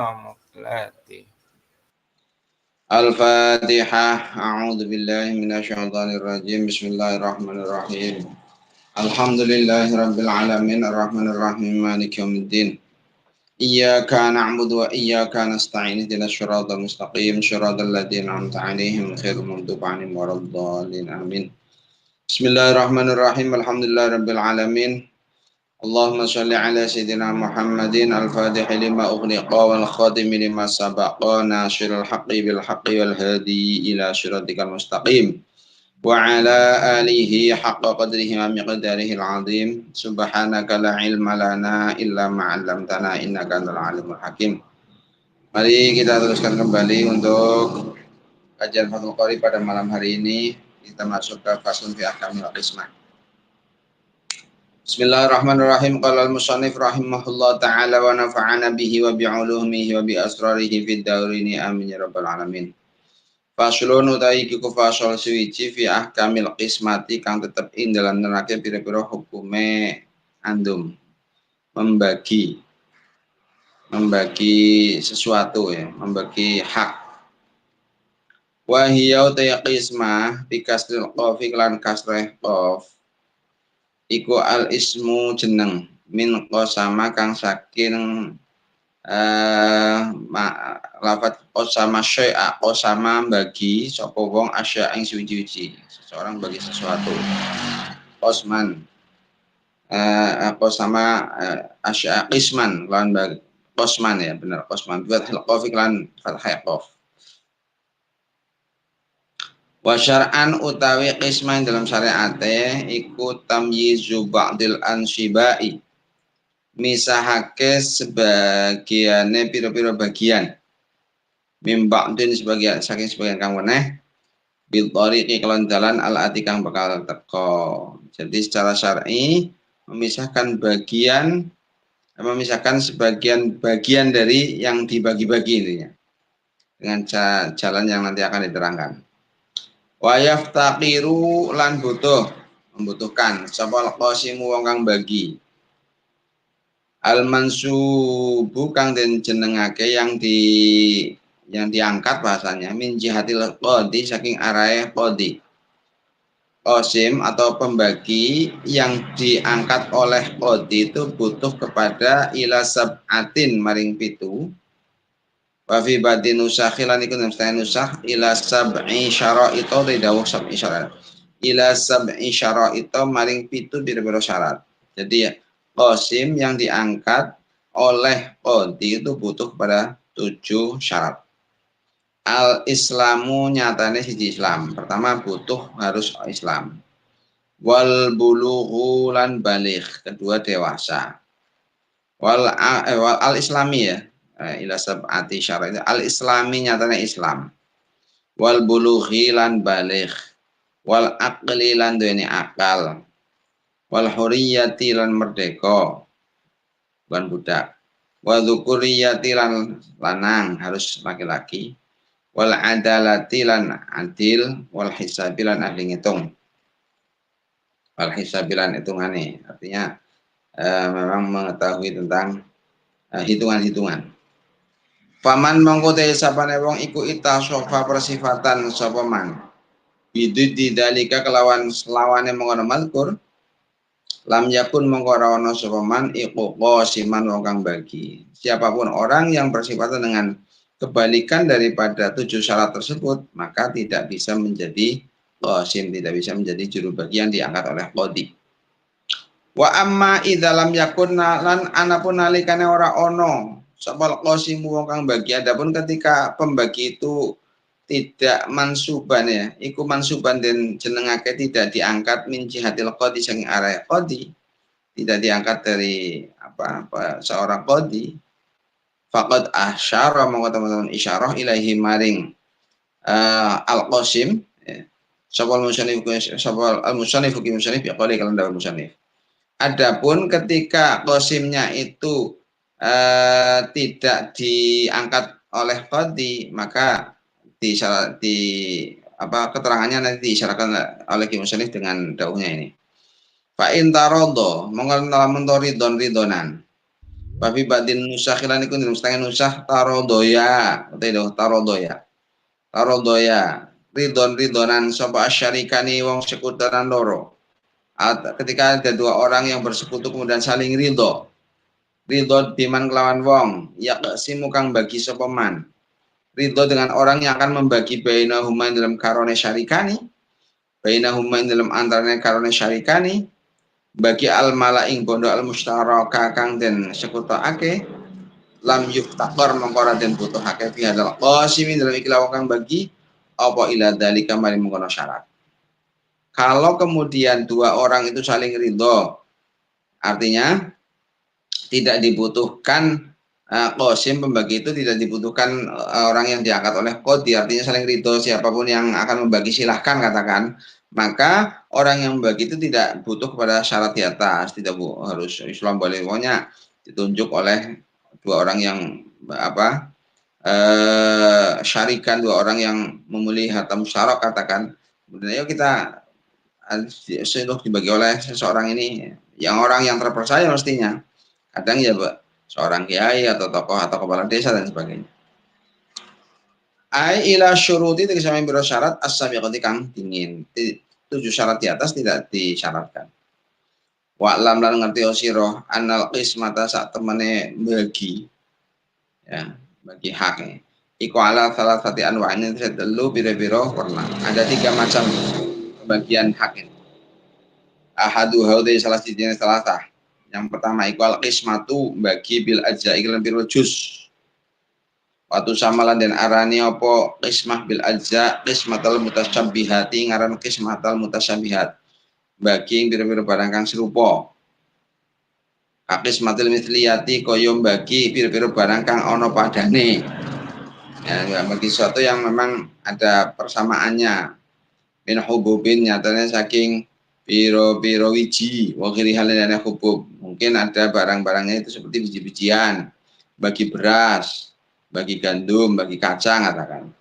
Muqlati. Al-Fatihah. A'udzu billahi minasyaitonir rajim. Bismillahirrahmanirrahim. Alhamdulillahirabbil alamin arrahmanir rahim maliki yaumiddin. Iyyaka na'budu wa iyyaka nasta'in ihdinas siratal mustaqim siratal ladzina an'amta 'alaihim ghairil maghdubi 'alaihim waladdallin. Amin. Bismillahirrahmanirrahim. Alhamdulillahirabbil alamin. Allahumma sholli ala sayyidina Muhammadin al-Fatih lima ughliqa wal khatim lima sabaqa nasirul haqqi bil haqqi wal hadi ila siratikal mustaqim wa ala alihi haqqa qadrihi wa miqdarihi al-azim. Subhanaka la ilma lana illa ma 'allamtana innaka antal alimul hakim. Mari kita teruskan kembali untuk kajian Fathul Qorib pada malam hari ini. Kita masuk ke faslun fi ahkamil qismah. Bismillahirrahmanirrahim. Qala al-musannif rahimahullah ta'ala wa nafa'ana bihi wa bi'ulumihi wa bi asrarihi fid daurini amin ya rabbal alamin. Faslun utawi iku fasal suwiji fi ahkamil qismati kang tetep ing dalam nerake pira-pira hukume andum membagi sesuatu ya, membagi hak. Wa hiya utai qismah bi kasril qaf lan kasreh qaf iku al ismu jeneng min qasama kang saking lafat qasama syai'a qasama bagi sapa wong asya ing suci-suci seseorang bagi sesuatu qasman qasama asya qisman lan bagi qasman ya benar qasman buat qaf lan fathah qaf. Wa syar'an utawi qisman dalam syariate iku tamyizu ba'dil ansibai misahake sebagiane pira-pira bagian mim ba'din sebagian saking sebagian kang weneh bil tariqi kelon dalan al ati kang bakal teko. Jadi secara syar'i memisahkan sebagian bagian dari yang dibagi-bagi intinya dengan jalan yang nanti akan diterangkan. Wa yaftaqiru lan membutuhkan sapa qasimu wong kang bagi al mansubu kang den jenengake yang diangkat bahasanya min jihatil qadi saking arahe qadi. Qasim atau pembagi yang diangkat oleh qadi itu butuh kepada ila sab'atin maring pitu. Wa fi badin nusakhilan iku nasta'in nusakh ila sab'i syara'ita dawuh sab'i syarat. Ila sab'i syara'ita maring pitu biro-biro syarat. Jadi qasim yang diangkat oleh qadi itu butuh pada 7 syarat. Al-Islamu nyatane siji Islam. Pertama butuh harus Islam. Wal bulughu lan baligh, kedua dewasa. Wal al-islami ya. Ila sab'ati syarat al-islami nyatanya Islam wal bulughi lan baligh wal aqli lan duweni akal wal huriyati lan merdeka bukan budak wa dzukuriyati lan lanang harus laki-laki wal adalati lan adil wal hisabi lan ahli ngitung wal hisabi lan hitungane artinya memang mengetahui tentang hitungan-hitungan. Faman mongko te sapane wong iku itasofa persifatan sapa man. Bidud didalika kelawan selawane mengkono mazkur. Lam yakun mongko ora ana sapa man iku qasiman wong kang bagi. Siapapun orang yang bersifatan dengan kebalikan daripada 7 syarat tersebut, maka tidak bisa menjadi qasim, tidak bisa menjadi juru bagi yang diangkat oleh qadi. Wa amma idza lam yakun lan anapun nalikane ora ono sapa qasimu wong kang bagi, adapun ketika pembagi itu tidak mansuban ya, iku mansuban dan jenengake tidak diangkat min jihatil qadi saking arah qadi, tidak diangkat dari seorang qadi. Faqad asyara mongko teman-teman isyarah ilaihi maring al-qasim ya. Sapa al-musannif ya qali kalan dawuh musannif. Adapun ketika qasimnya itu tidak diangkat oleh qadi, maka keterangannya nanti disyaratkan oleh musannif dengan dawuhnya ini. Fa in taradha monggo lamun ridonan Babi badin nusakhilan iku dalam setengah nusah tarodoya, tarodoya, tarodoya, ridonan sapa asyarikani wong sekutaran loro. Ketika ada dua orang yang bersekutu kemudian saling ridho biman kelawan wong, yaksimu kang bagi sapa man. Ridho dengan orang yang akan membagi bainahuma dalam karone syarikani, bainahuma dalam antaranya karone syarikani, bagi al malaing bondo al mustaraka kang den sekutuake, lam yuftakor mengkora den butuhake fi hadal qasimi dalam ikilah kang bagi apa ila dalika mari mengkono syarat. Kalau kemudian dua orang itu saling ridho, artinya tidak dibutuhkan qasim, pembagi itu tidak dibutuhkan orang yang diangkat oleh qadi, artinya saling ridho, siapapun yang akan membagi silahkan katakan, maka orang yang membagi itu tidak butuh kepada syarat di atas, tidak harus Islam boleh, pokoknya ditunjuk oleh dua orang yang syarikan, dua orang yang memilih harta musyarak katakan, kemudian yuk kita dibagi oleh seseorang ini, yang orang yang terpercaya mestinya, kadang ya seorang kiai atau tokoh atau kepala desa dan sebagainya. Ai ila syuruti tegese biro syarat as-sabiqati kang dingin. 7 syarat di atas tidak disyaratkan. Wa lam lan ngerti sira anal qismata sak temene bagi, ya, bagi haknya. Iku ala salah satu anwa'in sedelu biro-biro warna. Ada 3 macam bagian hak ini. Ahadu haudi salah sijine salasah. Yang pertama iku al qismatu bagi bil ajza'i lan biro juz. Waktu samalan dan arani apa qismah bil ajza qismatal mutasyabihati, ngaran qismatal mutasyabihat bagi biro-biro barang kang serupa. Qismatil mithliyati koyom bagi biro-biro barang kang ana padane. Ya, bagi sesuatu yang memang ada persamaannya. Min hububin nyatanya saking biro-biro wiji, wakili halnya hubub. Mungkin ada barang-barangnya itu seperti biji-bijian, bagi beras, bagi gandum, bagi kacang katakan.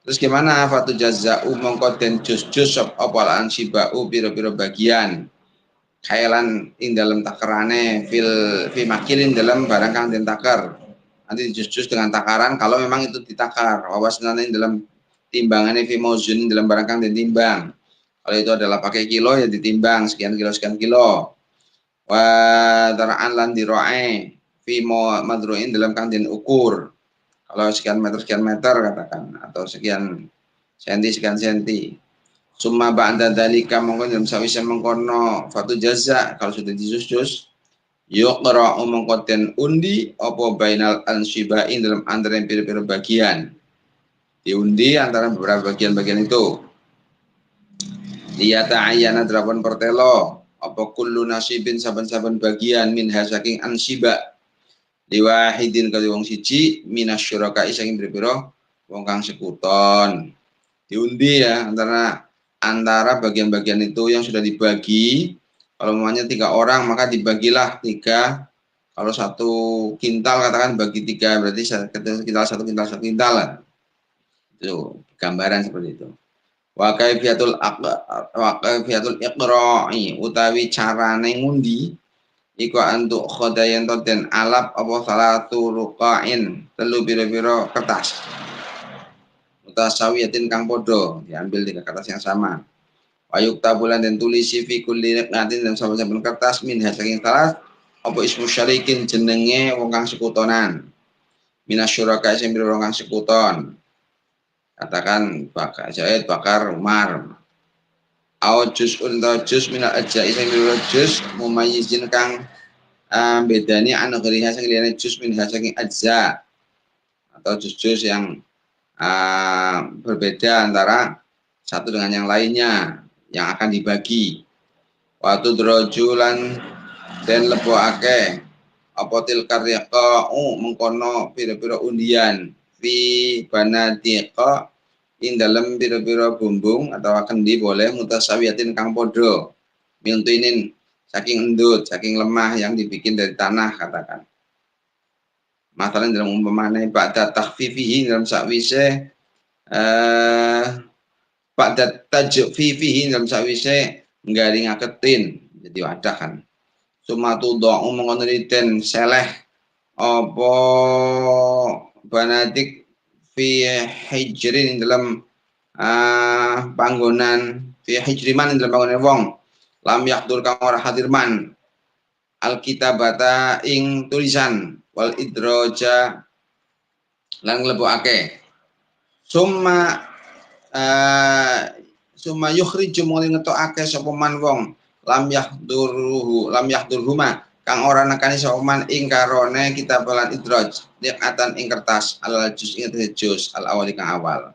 Terus gimana? Fatu jazau mongko den jus-jus apalan sibau biro-biro bagian. Khailan ing dalam takerane fi makilin dalam barang kang den takar. Nanti jus-jus dengan takaran kalau memang itu ditakar. Wawasnane dalam timbangannya fi mauzun dalam barang kang den timbang. Kalau itu adalah pakai kilo ya ditimbang sekian kilo. Wa dara'an lan diro'e fi madru'in dalam kang den ukur. Kalau sekian meter katakan, atau sekian senti. Summa ba'da dzalika mongko dalam sawise mengkono fatu jaza, kalau sudah dijus-jus yuqra'u mongko den undi apa bainal ansyibain dalam antara pira-pira bagian. Diundi antara beberapa bagian-bagian itu. Liyata'ayyana drapan pertelo apa kullu nasibin saben-saben bagian min hasaking ansyiba liwahidin kali wong siji minasyuraka saking pira-pira wong kang sekuton. Diundi ya antara bagian-bagian itu yang sudah dibagi. Kalau namanya 3 orang maka dibagilah 3. Kalau 1 kintal katakan bagi 3, berarti kintal 1 kintal lah. Itu gambaran seperti itu. Wa kaifiyatul iqra'i utawi carane ngundi iku antuk khodayan den alap apa salatu ruqain, 3 biro-biro kertas. Mutasawiyatin kang podo, diambil 3 kertas yang sama. Wayuk tabulan dan tulisi fi kulli naqatin dan saben-saben kertas min saking salah apa ismu syarikin jenenge wong kang sekutonan. Minasyuraka sing biro wong kang sekuton. Katakan Bakar Zaid, Bakar Umar. Au juz'un ta juz min al-ajza'i sing biro juz mumayyizin kang bedani anu geriha sing liyane juz min saking ajza. Atau juz-juz yang berbeda antara satu dengan yang lainnya yang akan dibagi. Waktu drojulan dan leboake apa tilkar yaqa'u mengkono pira-pira undian fi banadiqa ing dalam pira-pira bumbung atau kendi boleh mutasawiyatin kang podo mintuinin saking endut, saking lemah yang dibikin dari tanah katakan. Masalah dalam umpamane ba'da takhfifihi dalam sakwise ba'da tajfifihi dalam sakwise nggaringaketin jadi wadah kan. Sumatu do'u mengonriten seleh apa banatik fi hijrin dalam panggonan fi hijriman dalam panggonan wong lam yakdur kang ora hadirman alkitabata ing tulisan wal idroja lan nglebokake summa summa yukhriju mung ngetokake sapa man wong lam yahdurhuma kang ora nekani sapa man ing karone kitab lan idroj liqatan ing kertas al juz ing juz al awal kang awal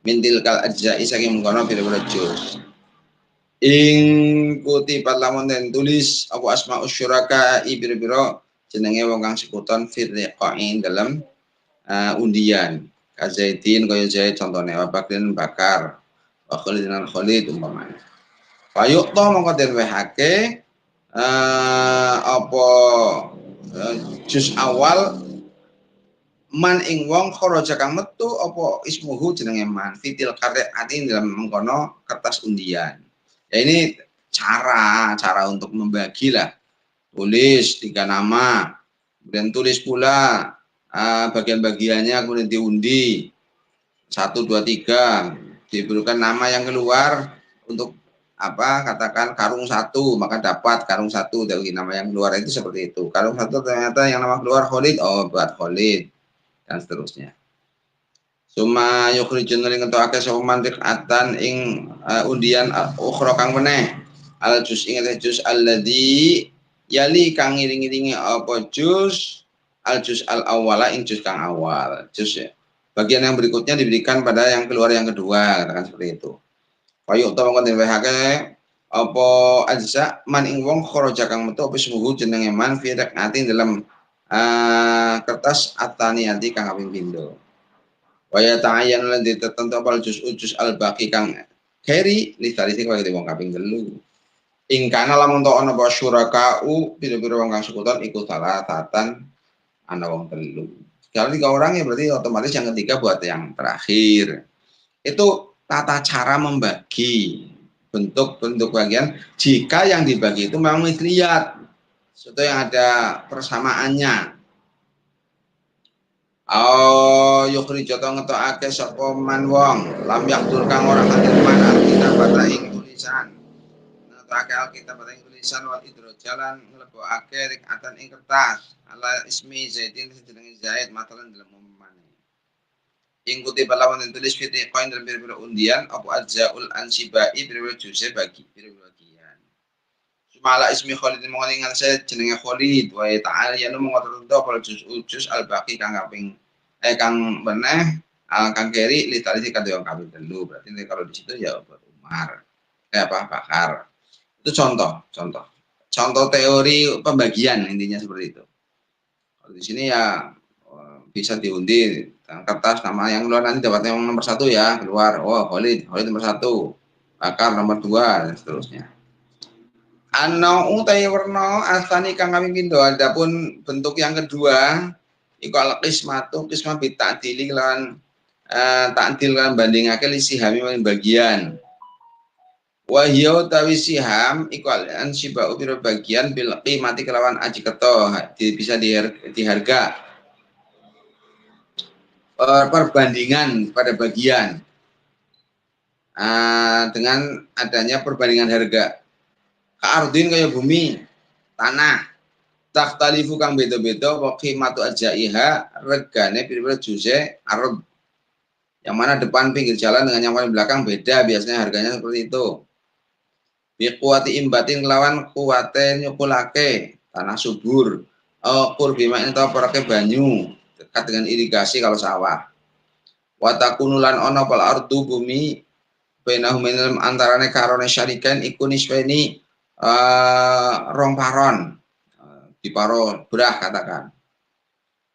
mintil kal ajza'i saking mengkono pira-pira juz ing kutipat lamun den tulis apa asma usyuraka ibiro jenenge wong kang sekuton firqain dalam undian kazaidin kaya Zaid contohnya wa bakrin bakar wa Khalidin Khalid umpamanya payuk to mongko den wehake apa juz awal man ing wong kharaja kang metu apa ismuhu jenenge man fitil qari'atin dalam mengkono kertas undian. Ya ini cara untuk membagi lah. Tulis 3 nama, kemudian tulis pula bagian-bagiannya, kemudian diundi 1, 2, 3, diberikan nama yang keluar untuk apa katakan karung 1 maka dapat karung 1 dari nama yang keluar itu seperti itu. Karung 1 ternyata yang nama keluar Khalid, oh buat Khalid dan seterusnya. Suma yukhrijun ring ngetokake sapa mantik atan ing undian ukhra kang meneh al juz ing juz alladzi yali kang ngiring-iringi apa juz al juz al awwala ing juz kang awal juz ya. Bagian yang berikutnya diberikan pada yang keluar yang kedua katakan seperti itu. Payuk utawa konten wehake apa ajza man ing wong kharaja kang metu apa semuhu jenenge man fi raqatin dalam kertas ataniyati kang kaping pindho. Waya ta'ayyan lan ditentu apal juz al-baqi kang keri li tarisi kaya wong kaping 3. Ing kana lamun to ana apa syuraka'u pira-pira wong kang sekuton iku salatatan ana wong 3. Kalau 3 orang ya berarti otomatis yang ketiga buat yang terakhir. Itu tata cara membagi bentuk-bentuk bagian jika yang dibagi itu memang lihat sesuatu yang ada persamaannya. Yukhriju to ngetokake sapa man wong lam yaktur kang ora hadir man alkitab ing tulisan ngetokake alkitab ing tulisan wal idrojalan nglebokake rikatan ing kertas ala ismi Zaidin jenenge Zaid matalan dalam umpamane ing kutiba lawan tulis fiti koin dalam pira-pira undian apa ajzaul ansibai pira-pira juz bagi pira-pira bagian Sumala ismi Khalid mengalingan saya jenenge Khalid wa ta'ala ya nu mengotot apa juz al-baqi kang kaping kang beneh kang keri li tali kadhe wong kaping 3 berarti kalau di situ ya buat Umar Bakar itu contoh teori pembagian intinya seperti itu. Kalau di sini ya bisa diundi kertas nama yang keluar nanti dapat yang nomor 1 ya keluar Khalid nomor 1 Bakar nomor 2 dan seterusnya. Utai warna asani kang kami pindo adapun bentuk yang kedua iku al-qismatu qismah bi ta'dili lan ta'dil lan bandingake li sihami bagian wa hiya tawi siham iku al-ansibau pira bagian bil qimati kelawan aji keto bisa diharga perbandingan pada bagian dengan adanya perbandingan harga Ka'ardin kaya bumi, tanah, takhtalifu kang beda-beda wa qimatu ajaiha regane pira-pira juze ard. Yang mana depan pinggir jalan dengan yang paling belakang beda biasanya harganya seperti itu. Bi quwati imbatin lawan kuwate nyukulake tanah subur. Qurbi ma'in ta parake banyu dekat dengan irigasi kalau sawah. Wa takunulan ana pal ardu bumi bainahum antarane karone syarikan iku nisbani rong paron diparo brah katakan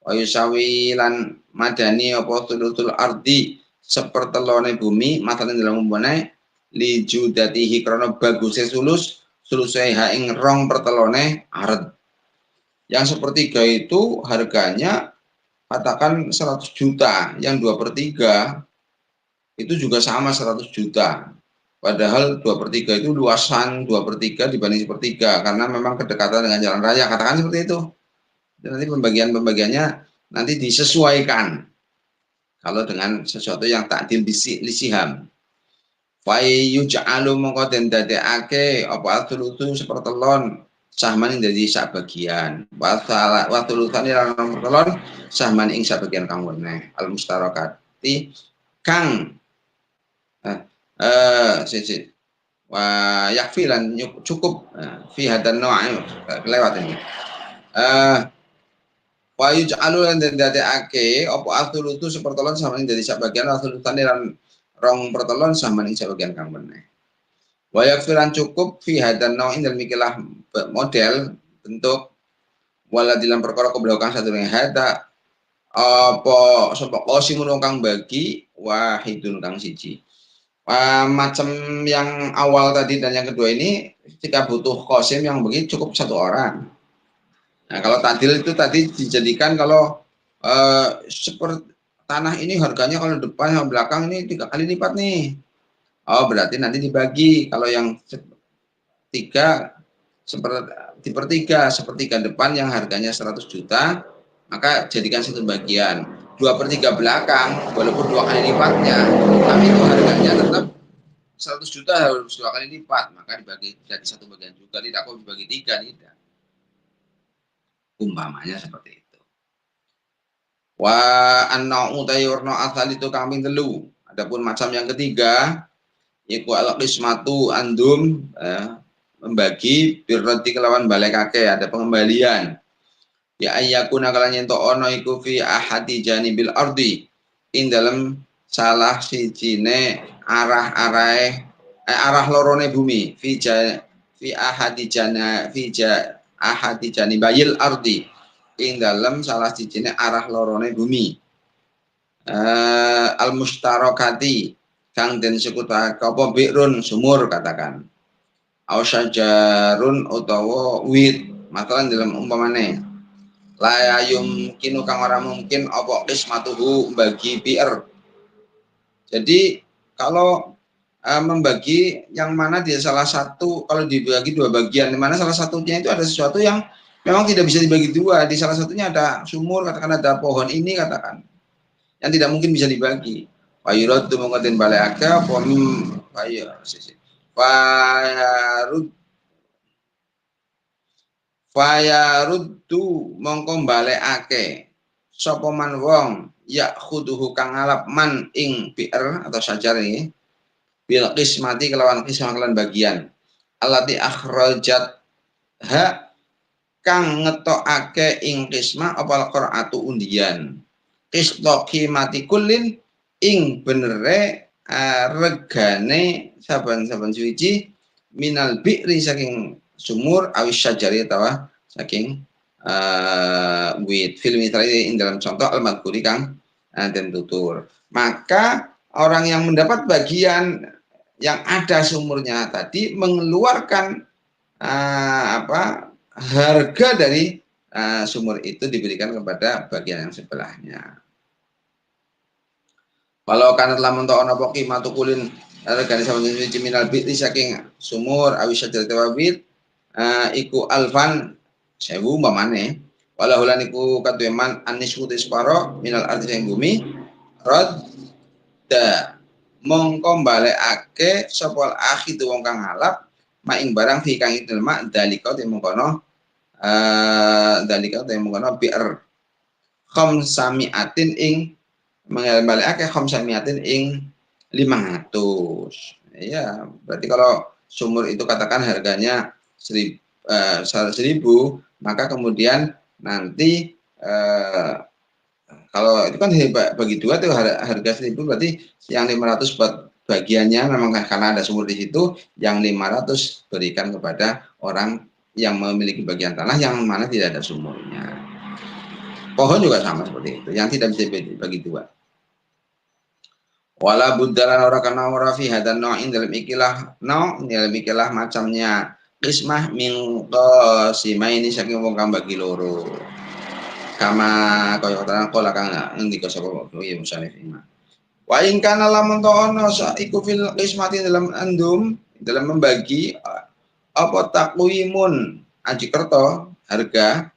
wa yusawi lan madani apa tulutul ardi sepertelone bumi matalan dalam umpane li judatihi krana baguse sulusai ha ing rong pertelone ard yang sepertiga itu harganya katakan 100 juta yang 2/3 itu juga sama 100 juta. Padahal 2/3 itu luasan 2/3 dibanding 1/3 karena memang kedekatan dengan jalan raya katakan seperti itu. nanti pembagiannya nanti disesuaikan kalau dengan sesuatu yang takdil lisiham. Fai yuj'alu mongko den dadekake apa thulutsu sepertelon sahman dadi sak bagian. Wa thulutsani lan pertelon sahman ing sak bagian kang weneh. Al mustarakati kang siji wa yakfi lan cukup fi hadan na'i kelewat ini. Wa yuj'alu lan den dadekake apa thulutsu sepertelon sahman dadi sak bagian thulutsani lan rong pertelon sama ning bagian kang meneh. Wayak filan cukup fi hadan nau'in dan mikilah model bentuk wala dalam perkara kebelakang sadurunge hada apa sapa qasimun kang bagi wahidun kang siji. Macam yang awal tadi dan yang kedua ini jika butuh qasim yang bagi cukup satu orang. Nah, kalau tadil itu tadi dijadikan kalau seperti tanah ini harganya kalau depan sama belakang ini 3 kali lipat nih. Oh, berarti nanti dibagi. Kalau yang 3 sepertiga depan yang harganya 100 juta, maka jadikan 1 bagian. 2/3 belakang, walaupun 2 kali lipatnya, tapi itu harganya tetap 100 juta harus 2 kali lipat, maka dibagi jadi 1 bagian juga, tidak kok dibagi 3, tidak. Umpamanya seperti itu. Wa an-nau'u tayyurna asal itu kambing telu. Adapun macam yang ketiga, iku al-qismatu andum membagi birrati kelawan balekake, ada pengembalian. Ya ayyakuna kalanya ento ono iku fi ahadi janibil ardi ing dalam salah sijine arah lorone bumi fi ahadi janibayil ardi ing dalam salah sijine arah lorone bumi. Al mustarakati kang den sekutake apa bi'run sumur katakan. Au syajarun utawa wit, matalan dalam umpamane la yumkinu kang ora mungkin apa qismatuhu bagi bi'r. Jadi kalau membagi yang mana di salah satu, kalau dibagi 2 bagian, di mana salah satunya itu ada sesuatu yang memang tidak bisa dibagi 2, di salah satunya ada sumur, katakan ada pohon ini katakan, yang tidak mungkin bisa dibagi. Fayuradu mengkotin balekake apa fayaruddu mongko balekake sapa man wong ya khuduhu kang ngalap man ing bi'r atau syajar ini bil qismati kelawan qismah kelawan bagian allati akhrajat ha kang ngetokake ing qismah apa qira'atu undian qisṭaqi mati kullin ing benere regane saben-saben suci minal bi'ri saking sumur awis syajari atau saking wit film tadi ing dalam contoh al-madhkuri kang den tutur. Maka orang yang mendapat bagian yang ada sumurnya tadi mengeluarkan harga dari sumur itu diberikan kepada bagian yang sebelahnya. Kalau karena telah mentok ana apa qimatu kulin regane saben siji minal bi'ri saking sumur awis syajar tawabit iku alfan 1000 umpamane walahulan iku kadueman anisku separo minal arti sing bumi radda mongko balekake sapa akhid wong kang ngalap mak ing barang fi kang idul mak dalika te mengkono bi'r khamsamiatin ing mengalih-alih khamsamiatin ing 500. Ya, berarti kalau sumur itu katakan harganya 1000, maka kemudian nanti kalau itu kan bagi 2 tuh harga 1000, berarti yang 500 buat bagiannya memang karena ada sumur di situ, yang 500 berikan kepada orang yang memiliki bagian tanah yang mana tidak ada sumurnya. Pohon juga sama seperti itu, yang tidak bisa dibagi 2. Wala buddalan ora kana ora fi hadan nau'in dalam ikilah macamnya qismah min qasimaini saking wong kang bagi loro. Kama kaya kala kang ngendika sapa ya musannif ima. Wa in kana lamun to ono iku fil qismati dalam andum dalam membagi apa takwimun aji kerto harga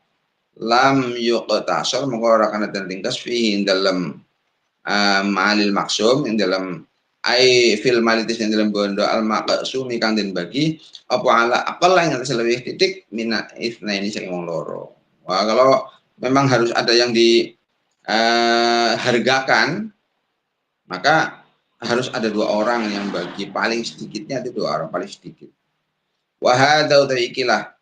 lam yuqtasar mengko ora kana den ringkas fi dalam ma'alil maksum ing dalam ai fil malitis ing dalam bondo al maqsumi kang den bagi apa ala aqal yang atas lebih titik mina ini saking wong loro. Wah, kalau memang harus ada yang dihargakan, maka harus ada dua orang yang bagi, paling sedikitnya itu dua orang paling sedikit. Wa hadza ikilah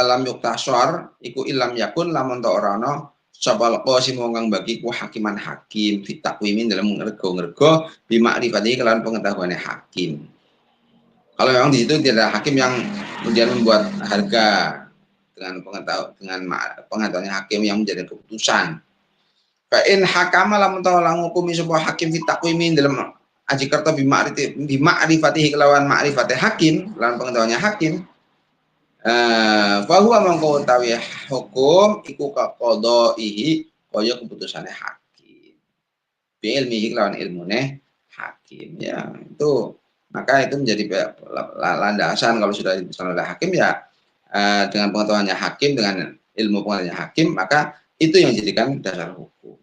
lam yuktasor iku ilam yakun lamun ta ora ana sapa qasim kang bagi ku hakiman hakim fi taqwimin dalam ngergo-ngergo bi ma'rifati kelawan pengetahuannya hakim. Kalau memang di situ tidak ada hakim yang kemudian membuat harga dengan pengetahuannya hakim yang menjadi keputusan. Fa in hakama lamun ta ngukumi sebuah hakim fi taqwimin dalam aji kerta bi ma'rifati kelawan ma'rifati hakim, kelawan pengetahuannya hakim. Fahuwa mangko utawi hukum iku kaqadaihi kaya keputusannya hakim. Bi ilmihi lawan ilmune hakim ya. Itu maka itu menjadi landasan kalau sudah diputuskan oleh hakim ya dengan pengetahuannya hakim, dengan ilmu pengetahuannya hakim, maka itu yang dijadikan dasar hukum.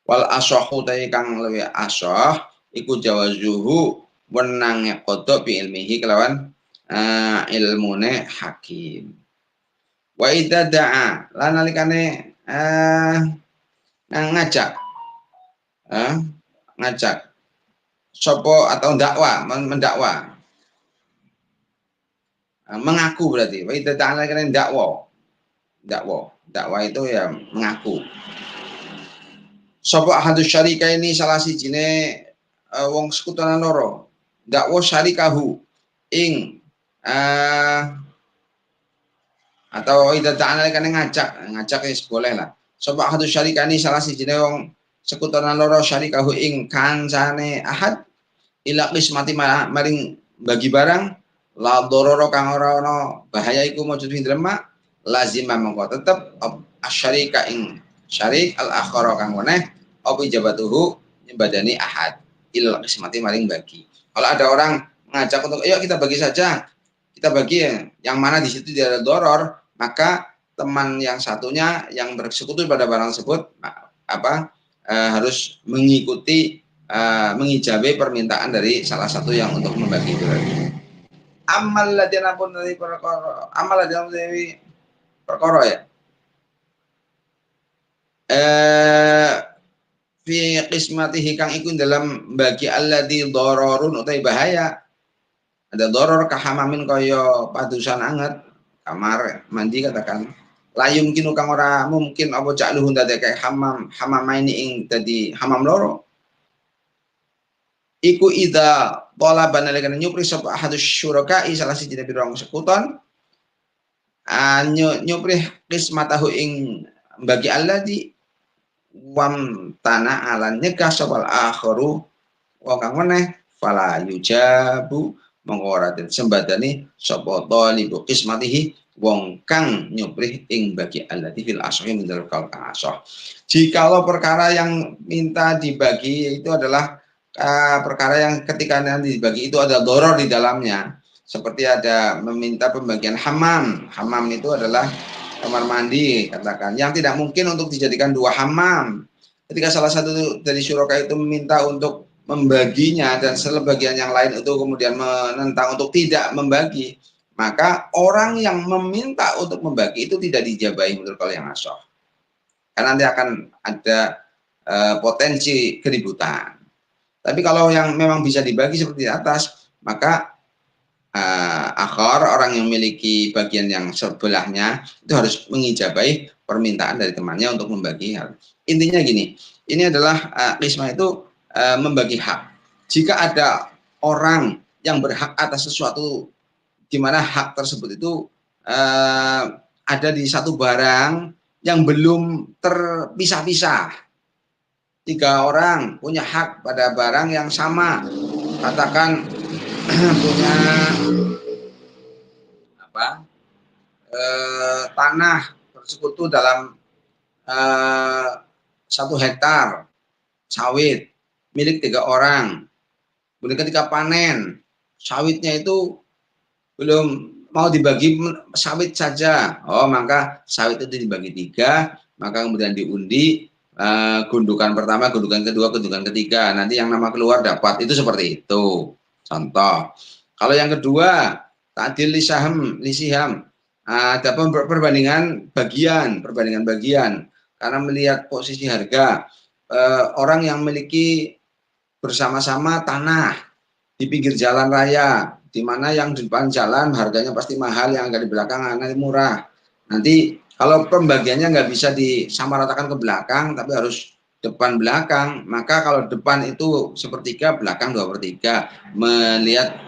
Wal ashahu ta kang luwih ashah iku jawazuhu wenange qada bi ilmihi kelawan ilmune hakim. Wa idza da'a lan nalikane ngajak sopo atau dakwa mendakwa mengaku berarti wa idza da'a nalikane dakwa itu ya mengaku sopo ahadus syarika ini salah sijine wong sekutuan loro dakwa syarikahu ing atau idza ta'ala kan ngajak wis boleh lah. Sapa ahadu syarikani salah sijine wong sekutuan loro syarikahu ing kancane ahad ila qismati maring bagi barang la dororo kang ora ana bahaya iku mujud ing dalem lazim mangko tetep asyarika ing syarik al akhara kang weneh apa ijabatuhu nyembadani ahad ila qismati maring bagi. Kalau ada orang mengajak untuk ayo kita bagi saja, kita bagi yang mana di situ tidak ada doror, maka teman yang satunya yang bersekutu pada barang tersebut harus mengikuti mengijabe permintaan dari salah satu yang untuk membagi itu. Amal ladina pun dari perkara, amal ladina dari perkara ya. Fi qismatihi kang iku dalam bagi alladzi dararun utai bahaya. Ada doror kahamamin kaya padusan anget kamar mandi katakan layum kinu kang ora mungkin apa ja'luhun dadi kayak hamam ini ing dadi hamam loro iku idza talaban nalika nyupri sapa ahadus syuraka'i salah siji dari rong sekuton nyupri qismatahu ing bagi alladzi wam tanah alan nyegah sapa akharu wa kang meneh fala yujabu mongko ora den sembadani sapa talibu qismatihi wong kang nyuprih ing bagi allati fil ashahi min kang ashah. Jikalau perkara yang minta dibagi itu adalah perkara yang ketika nanti dibagi itu ada doror di dalamnya, seperti ada meminta pembagian hamam. Hamam itu adalah kamar mandi katakan yang tidak mungkin untuk dijadikan dua hamam. Ketika salah satu dari syuraka itu meminta untuk membaginya dan sebagian yang lain itu kemudian menentang untuk tidak membagi, maka orang yang meminta untuk membagi itu tidak dijabahi menurut kalau yang ashah. Karena nanti akan ada potensi keributan. Tapi kalau yang memang bisa dibagi seperti di atas, maka akhar orang yang memiliki bagian yang sebelahnya itu harus mengijabahi permintaan dari temannya untuk membagi hal. Intinya gini, ini adalah qismah itu membagi hak. Jika ada orang yang berhak atas sesuatu di mana hak tersebut itu ada di satu barang yang belum terpisah-pisah. 3 orang punya hak pada barang yang sama. Katakan punya tanah bersekutu dalam 1 hektar sawit milik 3 orang. Kemudian ketika panen sawitnya itu belum mau dibagi sawit saja. Oh, maka sawit itu dibagi 3, maka kemudian diundi gundukan pertama, gundukan kedua, gundukan ketiga. Nanti yang nama keluar dapat. Itu seperti itu. Contoh. Kalau yang kedua, ta'dil lisiham. Ada perbandingan bagian. Karena melihat posisi harga orang yang memiliki bersama-sama tanah di pinggir jalan raya, di mana yang di depan jalan harganya pasti mahal, yang agak di belakang nanti murah. Nanti kalau pembagiannya nggak bisa disamaratakan ke belakang, tapi harus depan belakang, maka kalau depan itu sepertiga, belakang 2/3, melihat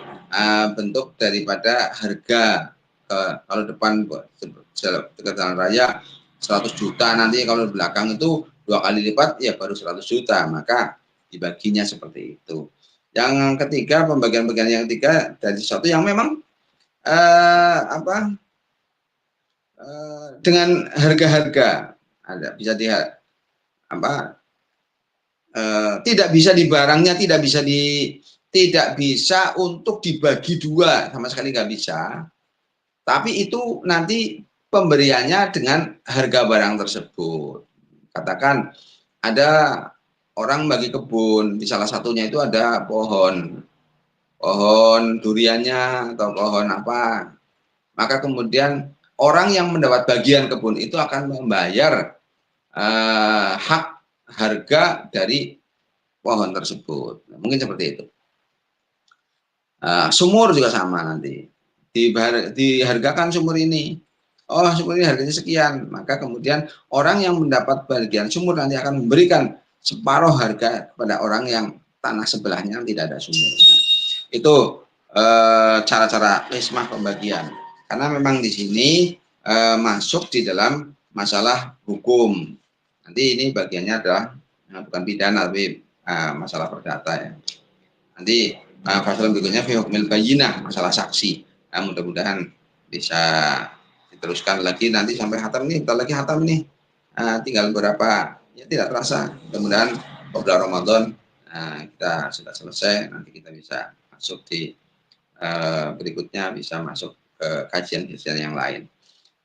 bentuk daripada harga. Kalau depan ke jalan raya 100 juta, nanti kalau di belakang itu 2 kali lipat, ya baru 100 juta, maka dibaginya seperti itu. Yang ketiga, pembagian-pembagian yang ketiga dari sesuatu yang memang dengan harga-harga ada bisa tidak bisa di barangnya, tidak bisa untuk dibagi 2, sama sekali nggak bisa. Tapi itu nanti pemberiannya dengan harga barang tersebut. Katakan ada orang bagi kebun, di salah satunya itu ada pohon duriannya atau pohon apa, maka kemudian orang yang mendapat bagian kebun itu akan membayar hak harga dari pohon tersebut. Mungkin seperti itu. Sumur juga sama, nanti dihargakan sumur ini. Oh, sumur ini harganya sekian, maka kemudian orang yang mendapat bagian sumur nanti akan memberikan separuh harga kepada orang yang tanah sebelahnya tidak ada sumur. Nah, itu cara-cara qismah pembagian. Karena memang di sini masuk di dalam masalah hukum. Nanti ini bagiannya adalah bukan pidana tapi masalah perdata ya. Nanti pasal berikutnya fi hukmil bayyinah, masalah saksi. Mudah-mudahan bisa diteruskan lagi nanti sampai hatam nih, bentar lagi hatam nih. Tinggal berapa, ya tidak terasa. Mudah-mudahan bulan Ramadan kita sudah selesai, nanti kita bisa masuk di berikutnya, bisa masuk ke kajian-kajian yang lain.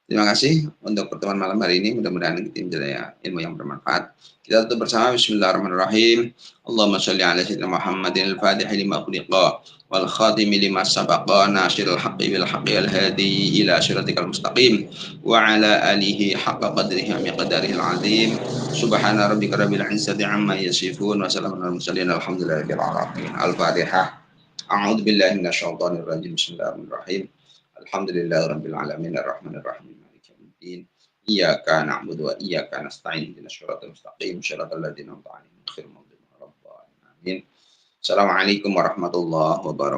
Terima kasih untuk pertemuan malam hari ini. Mudah-mudahan kita menjadi ilmu yang bermanfaat. Kita tutup bersama bismillahirrahmanirrahim. Allahumma sholli ala sayyidina Muhammadin al-Fatihil lima ughliqa wal khatimi lima sabaqa nasiril haqqi bil haqqi al hadi ila siratikal mustaqim wa ala alihi haqqa qadrihi wa miqdarihi al-azim. Subhana rabbika rabbil izzati amma yasifun wa salamun alal mursalin alhamdulillahi rabbil alamin. Al-Fatihah. A'udzu billahi minasyaitonir rajim. Bismillahirrahmanirrahim. Alhamdulillahi rabbil alamin arrahmanir rahim. Iyyaka na'budu wa iyyaka nasta'in ihdinas siratal mustaqim siratal ladzina an'amta 'alaihim ghairil maghdubi 'alaihim waladdallin. Amin. Assalamualaikum warahmatullahi wabarakatuh.